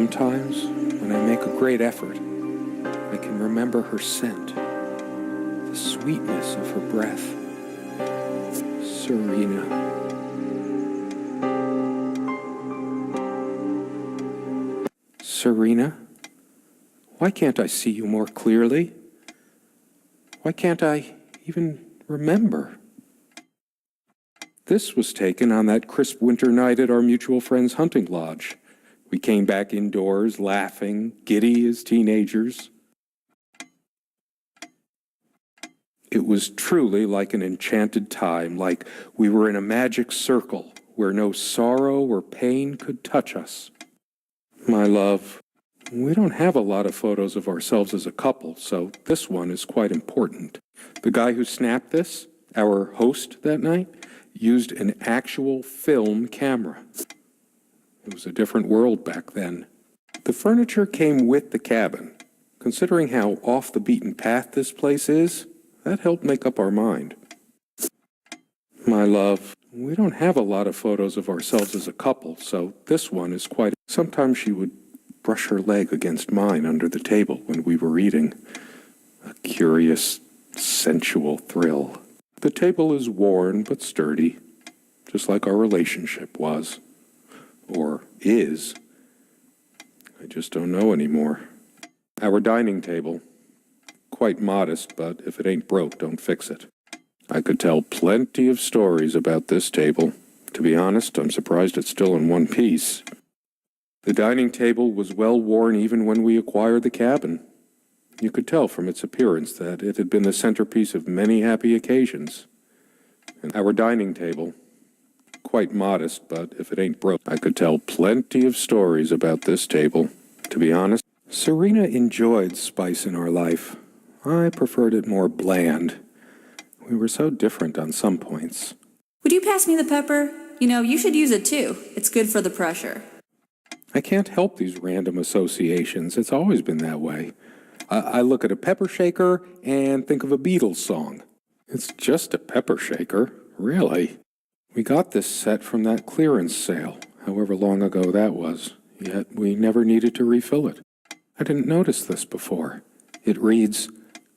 Sometimes, when I make a great effort, I can remember her scent, the sweetness of her breath. Serena. Serena? Why can't I see you more clearly? Why can't I even remember? This was taken on that crisp winter night at our mutual friend's hunting lodge. We came back indoors, laughing, giddy as teenagers. It was truly like an enchanted time, like we were in a magic circle where no sorrow or pain could touch us. My love, we don't have a lot of photos of ourselves as a couple, so this one is quite important. The guy who snapped this, our host that night, used an actual film camera. It was a different world back then. The furniture came with the cabin. Considering how off the beaten path this place is, that helped make up our mind. My love, we don't have a lot of photos of ourselves as a couple, so this one is quite... Sometimes she would brush her leg against mine under the table when we were eating. A curious, sensual thrill. The table is worn but sturdy, just like our relationship was. Or is. I just don't know anymore. Our dining table. Quite modest, but if it ain't broke, don't fix it. I could tell plenty of stories about this table. To be honest, I'm surprised it's still in one piece. The dining table was well worn even when we acquired the cabin. You could tell from its appearance that it had been the centerpiece of many happy occasions. And our dining table, quite modest, but if it ain't broke, I could tell plenty of stories about this table. To be honest, Serena enjoyed spice in our life. I preferred it more bland. We were so different on some points. Would you pass me the pepper? You know, you should use it too. It's good for the pressure. I can't help these random associations. It's always been that way. I look at a pepper shaker and think of a Beatles song. It's just a pepper shaker, really. We got this set from that clearance sale, however long ago that was, yet we never needed to refill it. I didn't notice this before. It reads,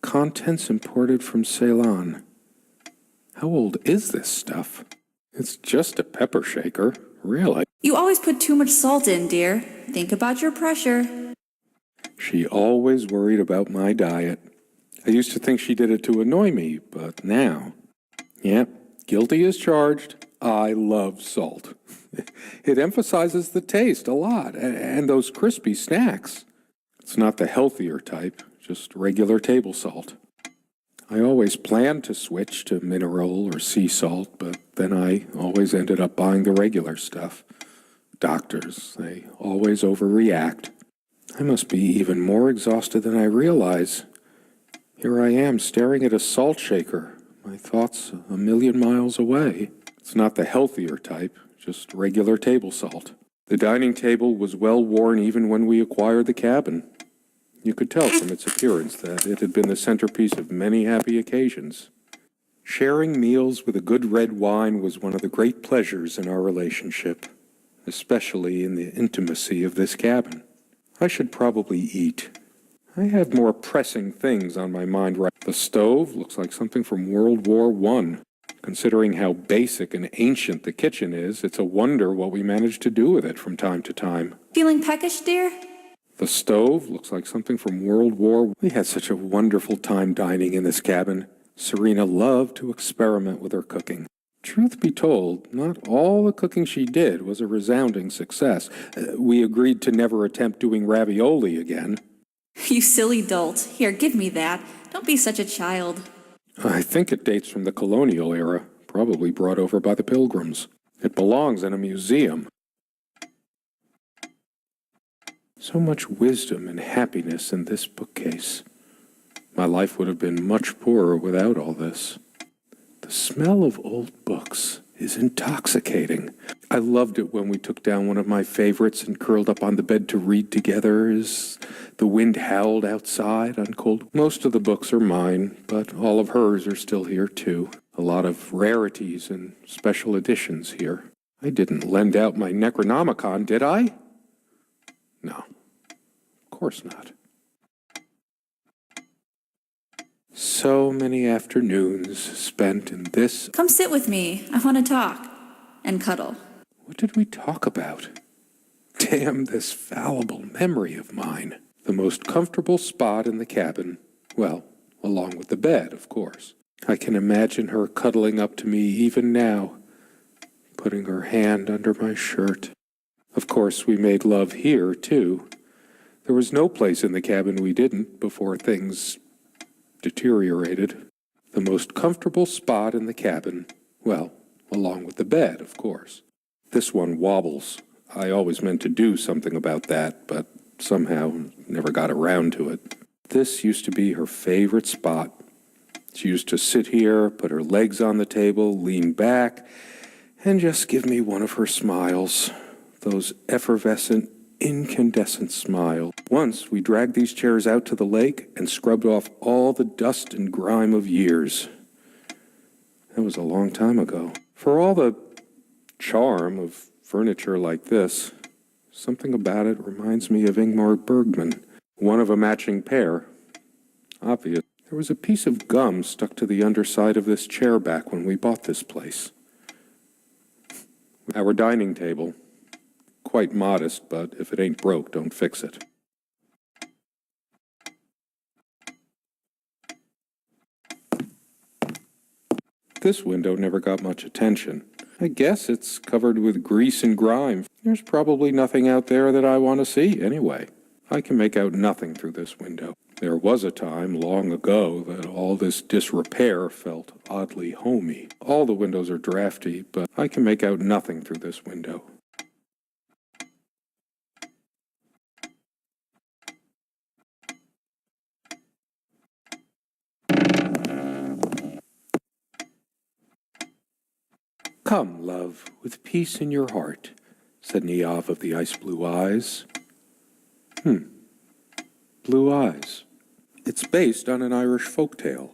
"Contents imported from Ceylon." How old is this stuff? It's just a pepper shaker, really. You always put too much salt in, dear. Think about your pressure. She always worried about my diet. I used to think she did it to annoy me, but now... Yep, guilty as charged. I love salt. It emphasizes the taste a lot, and those crispy snacks. It's not the healthier type, just regular table salt. I always planned to switch to mineral or sea salt, but then I always ended up buying the regular stuff. Doctors, they always overreact. I must be even more exhausted than I realize. Here I am staring at a salt shaker, my thoughts a million miles away. It's not the healthier type, just regular table salt. The dining table was well worn even when we acquired the cabin. You could tell from its appearance that it had been the centerpiece of many happy occasions. Sharing meals with a good red wine was one of the great pleasures in our relationship, especially in the intimacy of this cabin. I should probably eat. I have more pressing things on my mind right now. The stove looks like something from World War I. Considering how basic and ancient the kitchen is, it's a wonder what we managed to do with it from time to time. Feeling peckish, dear? The stove looks like something from World War I. We had such a wonderful time dining in this cabin. Serena loved to experiment with her cooking. Truth be told, not all the cooking she did was a resounding success. We agreed to never attempt doing ravioli again. You silly dolt. Here, give me that. Don't be such a child. I think it dates from the colonial era, probably brought over by the Pilgrims. It belongs in a museum. So much wisdom and happiness in this bookcase. My life would have been much poorer without all this. The smell of old books is intoxicating. I loved it when we took down one of my favorites and curled up on the bed to read together as the wind howled outside on cold. Most of the books are mine, but all of hers are still here too. A lot of rarities and special editions here. I didn't lend out my Necronomicon, did I? No, course not. So many afternoons spent in this. Come sit with me. I want to talk. And cuddle. What did we talk about? Damn this fallible memory of mine. The most comfortable spot in the cabin. Well, along with the bed, of course. I can imagine her cuddling up to me even now, putting her hand under my shirt. Of course, we made love here, too. There was no place in the cabin we didn't before things deteriorated. The most comfortable spot in the cabin. Well, along with the bed, of course. This one wobbles. I always meant to do something about that, but somehow never got around to it. This used to be her favorite spot. She used to sit here, put her legs on the table, lean back, and just give me one of her smiles. Those effervescent, incandescent smiles. Once we dragged these chairs out to the lake and scrubbed off all the dust and grime of years. That was a long time ago. For all the charm of furniture like this, something about it reminds me of Ingmar Bergman, one of a matching pair. Obvious. There was a piece of gum stuck to the underside of this chair back when we bought this place. Our dining table. Quite modest, but if it ain't broke, don't fix it. This window never got much attention. I guess it's covered with grease and grime. There's probably nothing out there that I want to see anyway. I can make out nothing through this window. There was a time long ago that all this disrepair felt oddly homey. All the windows are drafty, but I can make out nothing through this window. Come, love, with peace in your heart, said Niamh of the ice-blue eyes. Blue eyes. It's based on an Irish folktale.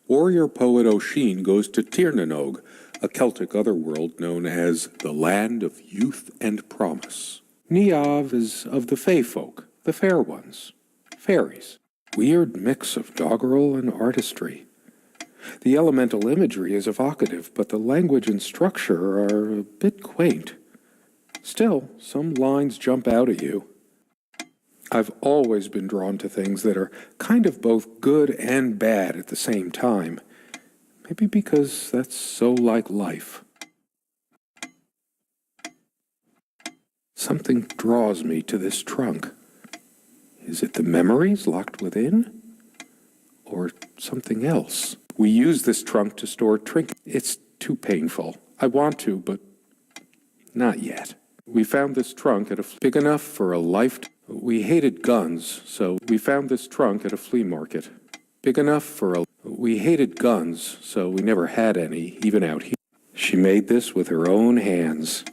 Warrior poet Oisin goes to Tirnanog, a Celtic otherworld known as the Land of Youth and Promise. Niamh is of the Fey folk, the fair ones, fairies. Weird mix of doggerel and artistry. The elemental imagery is evocative, but the language and structure are a bit quaint. Still, some lines jump out at you. I've always been drawn to things that are kind of both good and bad at the same time. Maybe because that's so like life. Something draws me to this trunk. Is it the memories locked within? Or something else? We use this trunk to store trinkets. It's too painful. I want to, but not yet. We found this trunk at big enough for a life. We hated guns, so we found this trunk at a flea market. Big enough for a. We hated guns, so we never had any, even out here. She made this with her own hands.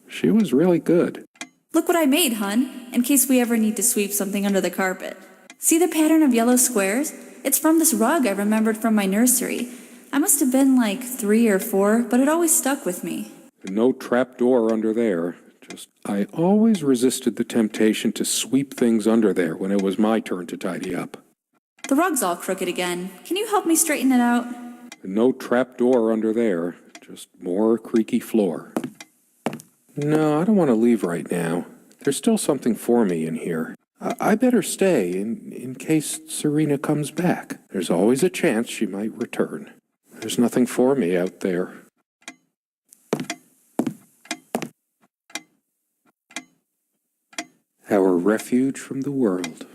She was really good. Look what I made, hun, in case we ever need to sweep something under the carpet. See the pattern of yellow squares? It's from this rug I remembered from my nursery. I must have been like 3 or 4, but it always stuck with me. No trap door under there. I always resisted the temptation to sweep things under there when it was my turn to tidy up. The rug's all crooked again. Can you help me straighten it out? No trap door under there. Just more creaky floor. No, I don't want to leave right now. There's still something for me in here. I better stay in case Serena comes back. There's always a chance she might return. There's nothing for me out there. Our refuge from the world.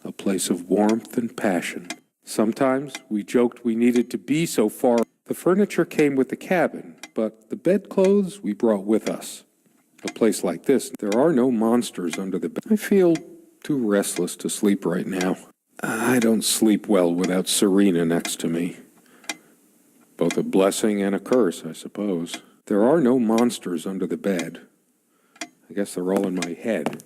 A place of warmth and passion. Sometimes we joked we needed to be so far. The furniture came with the cabin, but the bedclothes we brought with us. A place like this, there are no monsters under the bed. I feel too restless to sleep right now. I don't sleep well without Serena next to me. Both a blessing and a curse, I suppose. There are no monsters under the bed. I guess they're all in my head.